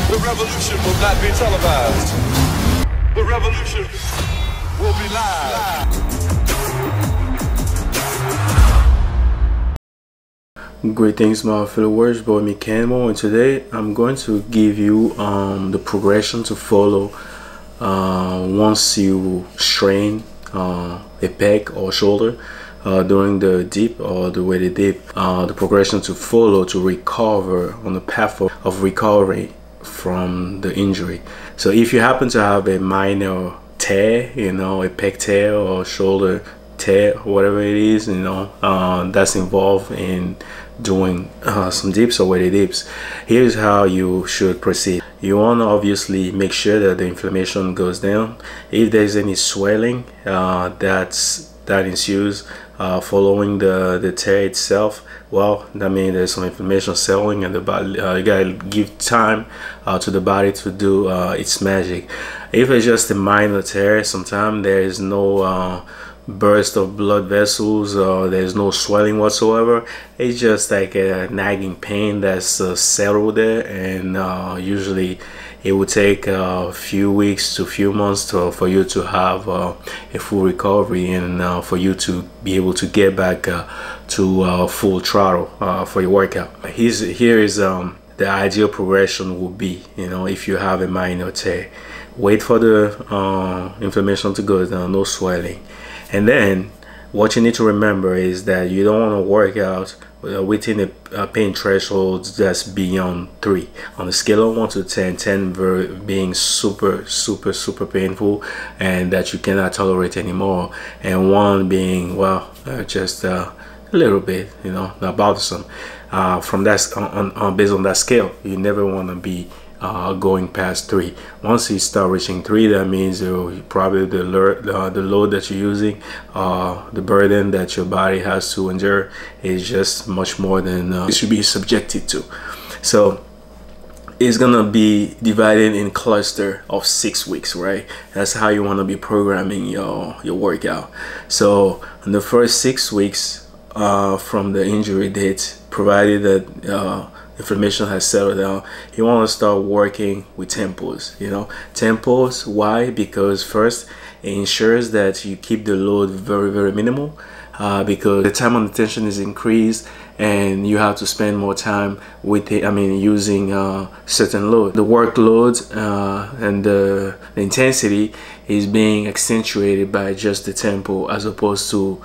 The revolution will not be televised. The revolution will be live. Greetings, my fellow warriors, boy me Camo, and today I'm going to give you the progression to follow once you strain a pec or shoulder during the dip or the weighted dip, the progression to follow to recover on the path of recovery from the injury. So if you happen to have a minor tear, you know, a pec tear or shoulder tear, whatever it is, you know, that's involved in doing some dips or weighted dips, here's how you should proceed. You want to obviously make sure that the inflammation goes down. If there's any swelling that ensues following the tear itself, well, that means there's some inflammation settling in the body. You gotta give time to the body to do its magic. If it's just a minor tear, sometimes there is no burst of blood vessels, there's no swelling whatsoever. It's just like a nagging pain that's settled there, and usually it would take a few weeks to a few months for you to have a full recovery, and for you to be able to get back to full throttle for your workout. Here is the ideal progression will be, you know, if you have a minor tear, wait for the inflammation to go down, no swelling. And then what you need to remember is that you don't want to work out within a pain threshold that's beyond 3. On a scale of 1 to 10, 10 being super painful and that you cannot tolerate anymore, and 1 being, well, just a little bit, you know, not bothersome. From that, based on that scale, you never want to be going past 3. Once you start reaching 3, that means probably the load that you're using, the burden that your body has to endure is just much more than it should be subjected to. So it's gonna be divided in cluster of 6 weeks, right? That's how you want to be programming your workout. So in the first 6 weeks from the injury date, provided that inflammation has settled down, you want to start working with tempos. You know, tempos. Why? Because first, it ensures that you keep the load very minimal, because the time on tension is increased and you have to spend more time with it. I mean, using certain load. The workload and the intensity is being accentuated by just the tempo as opposed to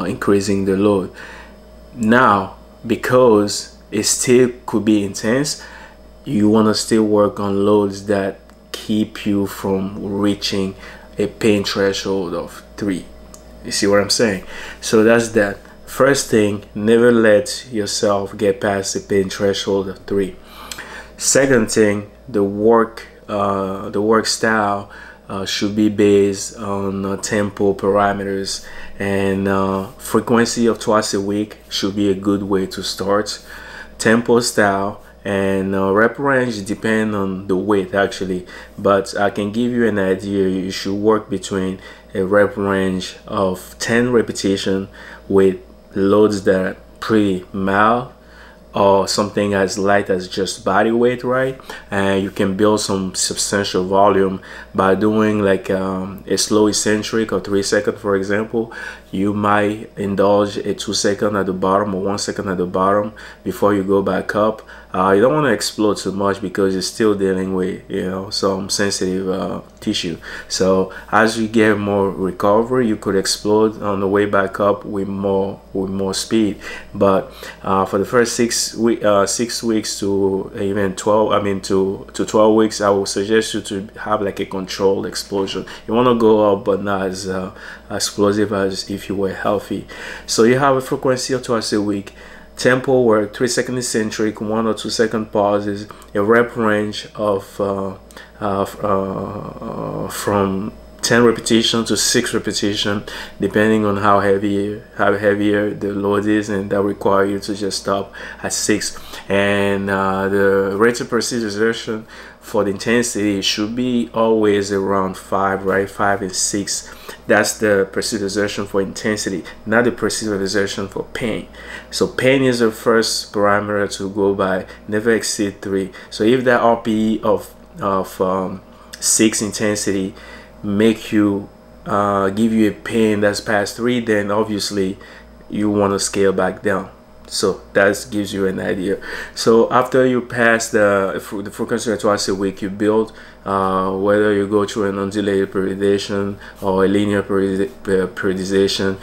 increasing the load. Now, because it still could be intense, you want to still work on loads that keep you from reaching a pain threshold of 3. You see what I'm saying? So that's that. First thing, never let yourself get past the pain threshold of 3. Second thing, the work style should be based on tempo parameters, and frequency of twice a week should be a good way to start. Tempo style and rep range depend on the weight actually, but I can give you an idea. You should work between a rep range of 10 repetition with loads that are pretty mild, or something as light as just body weight, right? And you can build some substantial volume by doing like a slow eccentric or 3 seconds, for example. You might indulge a 2 second at the bottom or 1 second at the bottom before you go back up. You don't want to explode too much because you're still dealing with, you know, some sensitive tissue. So as you get more recovery, you could explode on the way back up with more speed. But for the first 6 weeks to even 12, I mean to 12 weeks, I would suggest you to have like a controlled explosion. You want to go up, but not as explosive as if you were healthy. So you have a frequency of twice a week. Tempo work, 3 second eccentric, 1 or 2 second pauses, a rep range of from 10 repetition to 6 repetition, depending on how heavier the load is, and that require you to just stop at 6. And the rated persistent exertion for the intensity should be always around 5, right? 5 and 6. That's the persistent exertion for intensity, not the persistent exertion for pain. So pain is the first parameter to go by, never exceed 3. So if that RPE of 6 intensity make you give you a pain that's past 3, then obviously you want to scale back down. So that gives you an idea. So after you pass the frequency twice a week, you build, whether you go through an undulated periodization or a linear periodization,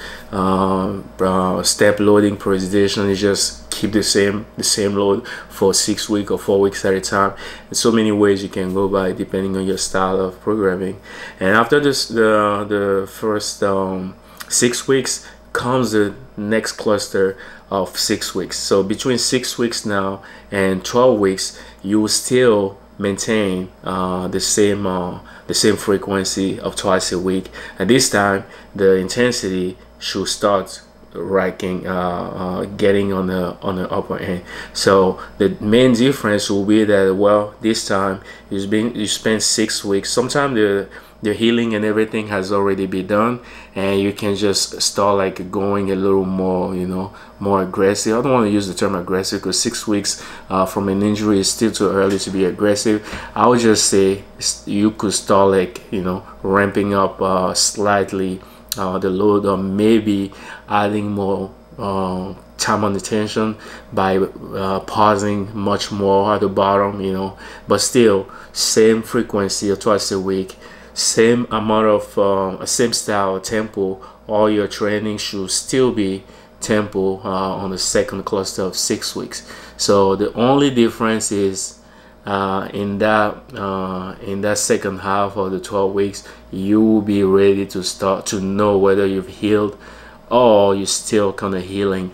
step loading periodization. You just keep the same load for 6 weeks or 4 weeks at a time. There's so many ways you can go by depending on your style of programming. And after this, the first 6 weeks comes the next cluster of 6 weeks. So between 6 weeks now and 12 weeks, you will still maintain the same frequency of twice a week. And this time the intensity should start ranking, getting on the upper end. So the main difference will be that, well, this time you spend 6 weeks. Sometimes the healing and everything has already been done, and you can just start like going a little more, you know, more aggressive. I don't want to use the term aggressive because 6 weeks from an injury is still too early to be aggressive. I would just say you could start like, you know, ramping up slightly the load, or maybe adding more time on the tension by pausing much more at the bottom, you know, but still same frequency of twice a week, same amount of same style tempo. All your training should still be tempo on the second cluster of 6 weeks. So the only difference is in that second half of the 12 weeks, you will be ready to start to know whether you've healed or you're still kind of healing.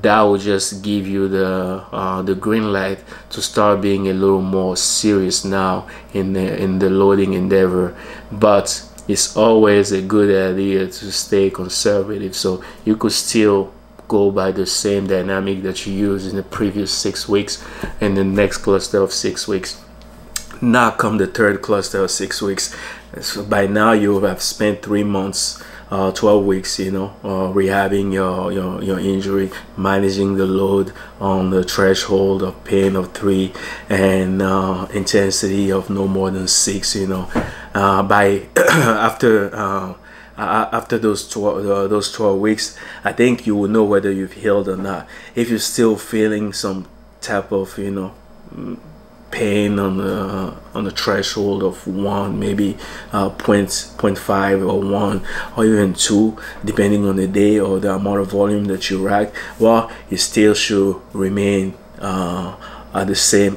That will just give you the green light to start being a little more serious now in the loading endeavor. But it's always a good idea to stay conservative, so you could still go by the same dynamic that you used in the previous 6 weeks and the next cluster of 6 weeks. Now come the third cluster of 6 weeks. So by now you have spent 3 months, 12 weeks, you know, rehabbing your injury, managing the load on the threshold of pain of 3 and intensity of no more than 6, you know. By after those 12 weeks, I think you will know whether you've healed or not. If you're still feeling some type of, you know, pain on the threshold of 1, maybe 0.5 or 1 or even 2, depending on the day or the amount of volume that you rack, well, you still should remain at the same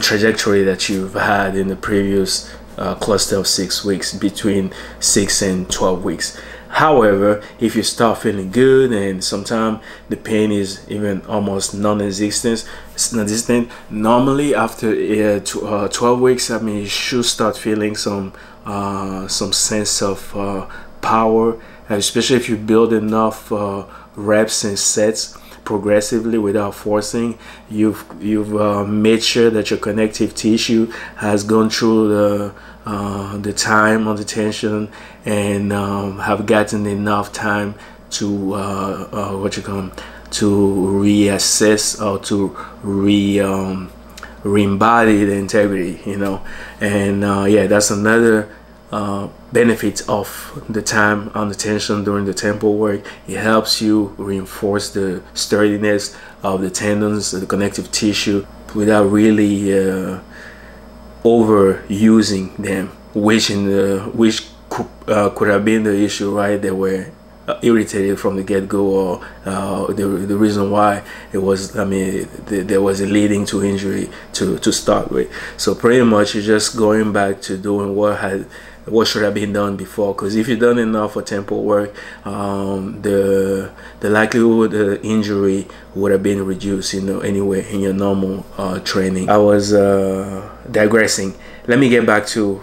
trajectory that you've had in the previous cluster of 6 weeks, between 6 and 12 weeks. However, if you start feeling good and sometimes the pain is even almost non-existent, normally after 12 weeks, I mean, you should start feeling some sense of power, especially if you build enough reps and sets progressively without forcing. You've made sure that your connective tissue has gone through the time on the tension and have gotten enough time to to reassess or to re-embody the integrity, you know. And yeah, that's another benefit of the time on the tension during the tempo work. It helps you reinforce the sturdiness of the tendons, the connective tissue, without really overusing them, which could have been the issue, right? They were irritated from the get-go, or the reason why it was, I mean, there was a leading to injury to start with. So pretty much you're just going back to doing what had what should have been done before. Because if you've done enough for tempo work, the likelihood the injury would have been reduced, you know, anyway, in your normal training. I was digressing. Let me get back to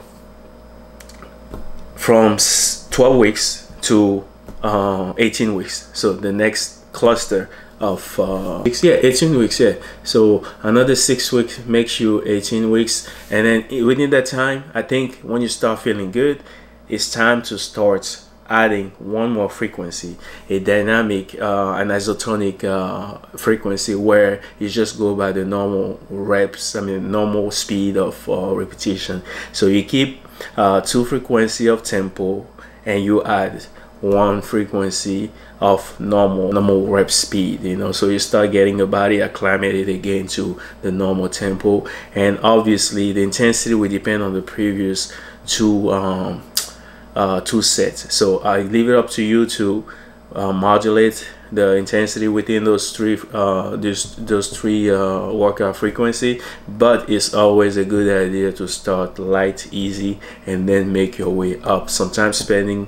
from 12 weeks to 18 weeks. So the next cluster of 18 weeks. Yeah, so another 6 weeks makes you 18 weeks, and then within that time, I think when you start feeling good, it's time to start adding one more frequency, a dynamic an isotonic frequency, where you just go by the normal reps, I mean normal speed of repetition. So you keep 2 frequency of tempo and you add 1 frequency of normal rep speed, you know. So you start getting your body acclimated again to the normal tempo, and obviously the intensity will depend on the previous 2 sets. So I leave it up to you to modulate the intensity within those three workout frequency, but it's always a good idea to start light, easy, and then make your way up. Sometimes spending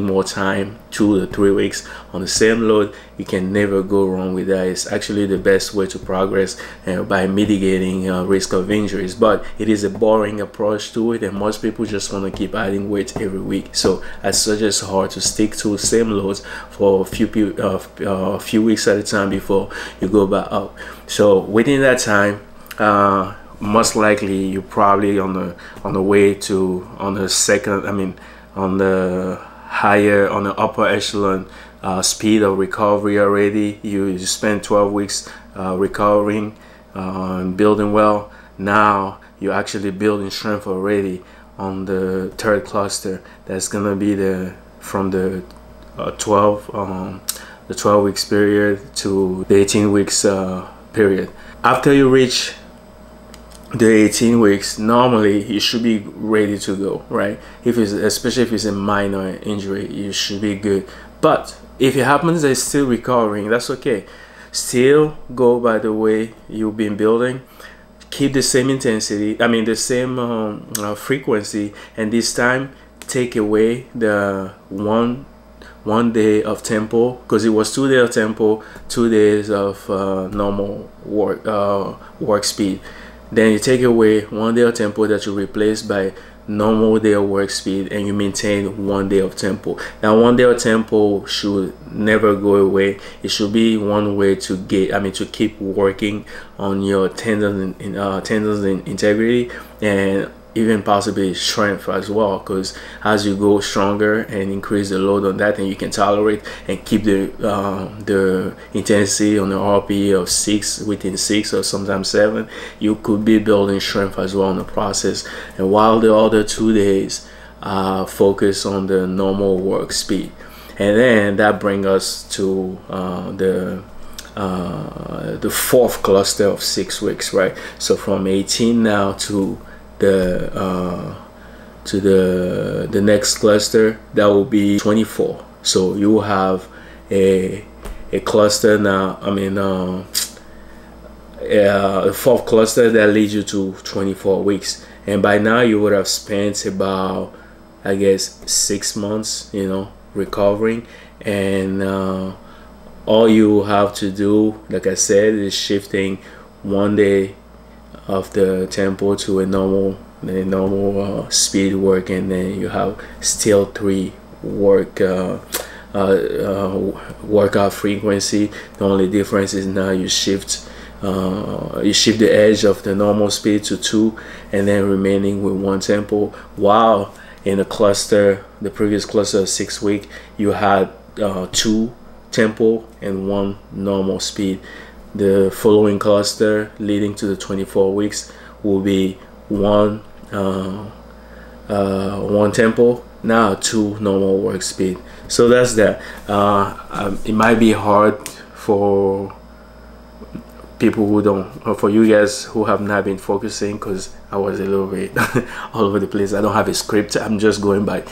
more time, 2 to 3 weeks on the same load, you can never go wrong with that. It's actually the best way to progress by mitigating risk of injuries, but it is a boring approach to it, and most people just want to keep adding weight every week. So I suggest hard to stick to the same loads for a few weeks at a time before you go back up. So within that time, most likely you're probably on the way to on the upper echelon speed of recovery already. You spend 12 weeks recovering and building well. Now you're actually building strength already on the 3rd cluster. That's gonna be from the 12 weeks period to the 18 weeks period. After you reach the 18 weeks, normally you should be ready to go, right? Especially if it's a minor injury, you should be good. But if it happens that it's still recovering, that's okay. Still go by the way you've been building. Keep the same intensity, I mean the same frequency, and this time take away the one day of tempo, because it was 2 days of tempo, 2 days of normal work speed. Then you take away 1 day of tempo that you replace by normal day of work speed, and you maintain 1 day of tempo. Now 1 day of tempo should never go away. It should be one way to keep working on your tendons and integrity, and even possibly strength as well, because as you go stronger and increase the load on that, and you can tolerate and keep the intensity on the RPE of 6, within 6 or sometimes 7, you could be building strength as well in the process. And while the other 2 days focus on the normal work speed. And then that brings us to the 4th cluster of 6 weeks, right? So from 18 now to the next cluster, that will be 24. So you will have a cluster now, a 4th cluster that leads you to 24 weeks, and by now you would have spent about, I guess, 6 months, you know, recovering. And all you have to do, like I said, is shifting 1 day of the tempo to a normal speed work, and then you have still 3 workout frequency. The only difference is now you shift the edge of the normal speed to 2, and then remaining with 1 tempo, while in the previous cluster of 6 weeks, you had 2 tempo and 1 normal speed. The following cluster leading to the 24 weeks will be 1 tempo, now 2 normal work speed. So that's that. It might be hard for people who don't, or for you guys who have not been focusing, because I was a little bit all over the place. I don't have a script. I'm just going by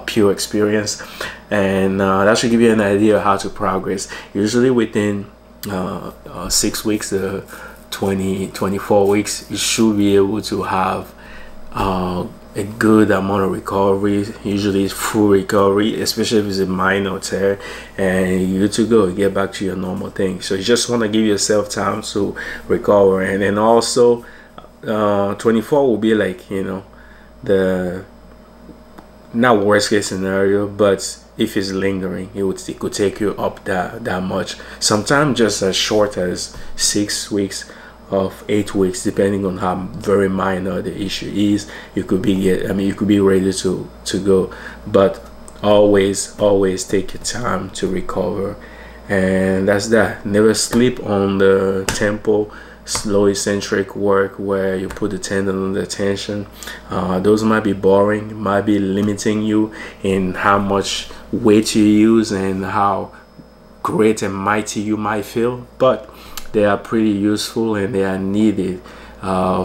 pure experience, and that should give you an idea of how to progress. Usually within 6 weeks, 24 weeks, you should be able to have a good amount of recovery. Usually it's full recovery, especially if it's a minor tear, and you're good to go, get back to your normal thing. So you just want to give yourself time to recover. And then also 24 will be like, you know, the not worst case scenario, but if it's lingering, it could take you up that much, sometimes just as short as 6 weeks of 8 weeks, depending on how very minor the issue is. You could be you could be ready to go, but always take your time to recover. And that's that. Never sleep on the tempo slow eccentric work where you put the tendon under tension. Those might be boring, might be limiting you in how much weight you use and how great and mighty you might feel, but they are pretty useful and they are needed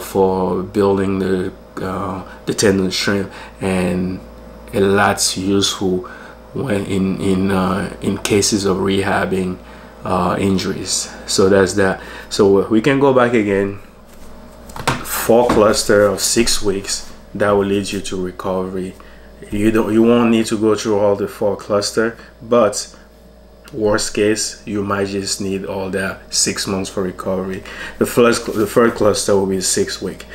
for building the tendon strength, and a lot's useful when in cases of rehabbing injuries. So that's that. So we can go back again. 4 cluster of 6 weeks, that will lead you to recovery. You won't need to go through all the 4 cluster, but worst case you might just need all that 6 months for recovery. The third cluster will be 6 week.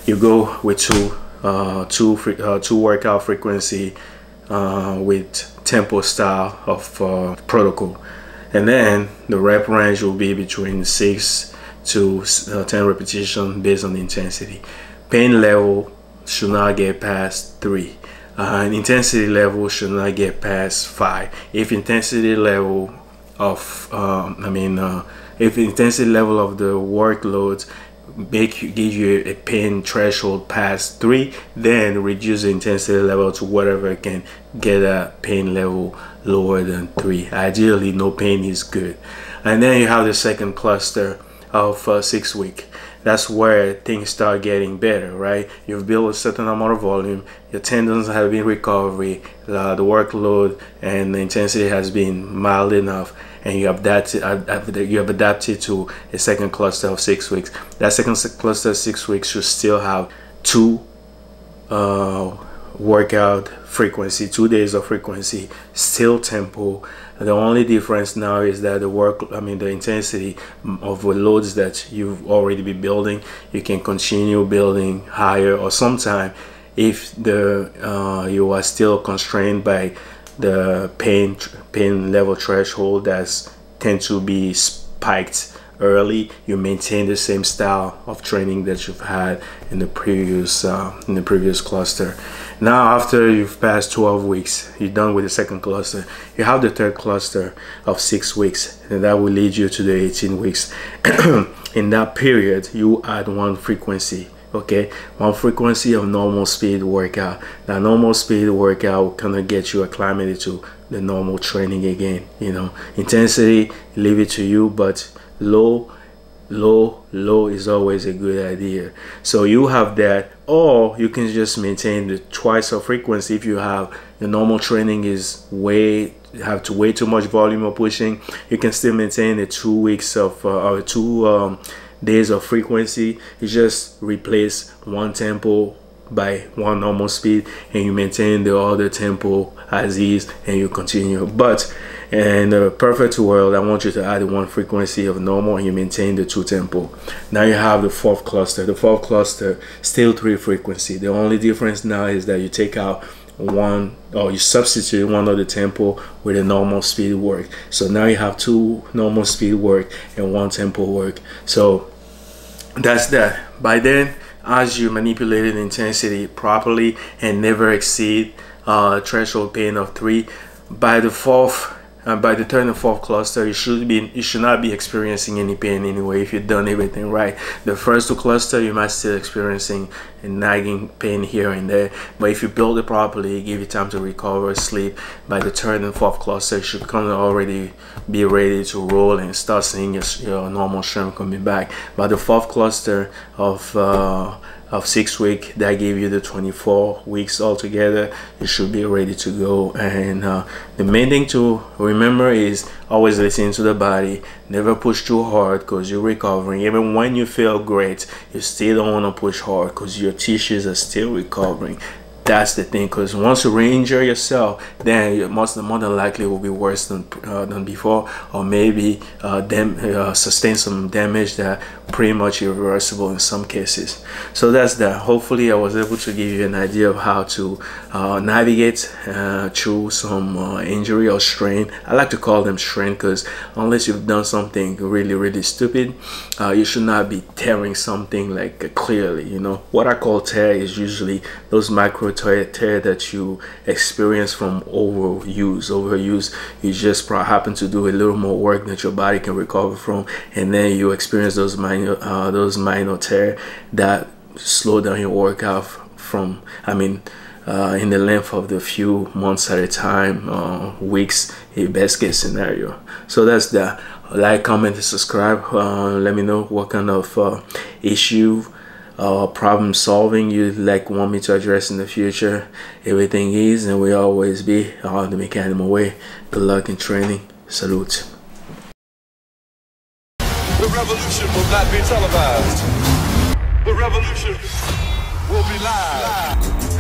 You go with two workout frequency with tempo style of protocol, and then the rep range will be between 6 to 10 repetitions based on the intensity. Pain level should not get past 3. And intensity level should not get past 5. If intensity level of if intensity level of the workload give you a pain threshold past 3, then reduce the intensity level to whatever can get a pain level lower than 3. Ideally, no pain is good. And then you have the second cluster of 6 week. That's where things start getting better, right? You've built a certain amount of volume, your tendons have been recovery, the workload and the intensity has been mild enough, and you have adapted to a second cluster of 6 weeks. That second cluster of 6 weeks should still have 2 workout frequency, 2 days of frequency, still tempo. The only difference now is that the intensity of the loads that you've already been building, you can continue building higher, or sometime if you are still constrained by the pain level threshold that's tend to be spiked early, you maintain the same style of training that you've had in the previous cluster. Now after you've passed 12 weeks, you're done with the second cluster, you have the third cluster of 6 weeks, and that will lead you to the 18 weeks. In that period, you add 1 frequency. Okay, 1 frequency of normal speed workout. That normal speed workout will kind of get you acclimated to the normal training again. You know, intensity, leave it to you, but low is always a good idea. So you have that, or you can just maintain the twice of frequency. If you have the normal training is way too much volume of pushing, you can still maintain the 2 weeks of or 2 days of frequency. You just replace 1 tempo by 1 normal speed, and you maintain the other tempo as is, and you continue. But in the perfect world, I want you to add 1 frequency of normal and you maintain the 2 tempo. Now you have the 4th cluster. The 4th cluster, still 3 frequency. The only difference now is that you take out 1, or you substitute 1 of the tempo with a normal speed work. So now you have 2 normal speed work and 1 tempo work. So that's that. By then, as you manipulated intensity properly and never exceed threshold pain of 3, by the 3rd and 4th cluster, you should not be experiencing any pain anyway if you've done everything right. The first 2 cluster, you might still experiencing a nagging pain here and there, but if you build it properly, give you time to recover, sleep, by the 3rd and 4th cluster, you should kind of already be ready to roll and start seeing your normal strength coming back. By the 4th cluster of 6 week, that gave you the 24 weeks altogether, you should be ready to go. And the main thing to remember is always listen to the body. Never push too hard because you're recovering. Even when you feel great, you still don't want to push hard because your tissues are still recovering. That's the thing, because once you re-injure yourself, then you more than likely will be worse than before, or maybe sustain some damage that pretty much irreversible in some cases. So that's that. Hopefully I was able to give you an idea of how to navigate through some injury or strain. I like to call them strain because unless you've done something really stupid, you should not be tearing something like clearly. You know, what I call tear is usually those micro tear that you experience from overuse. You just happen to do a little more work that your body can recover from, and then you experience those minor tear that slow down your workout from, in the length of the few months at a time, weeks, a best case scenario. So that's that. Like, comment, and subscribe. Let me know what kind of issue problem solving you want me to address in the future. Everything is and will always be the Mechanimal way. Good luck in training. Salute. The revolution will not be televised. The revolution will be live.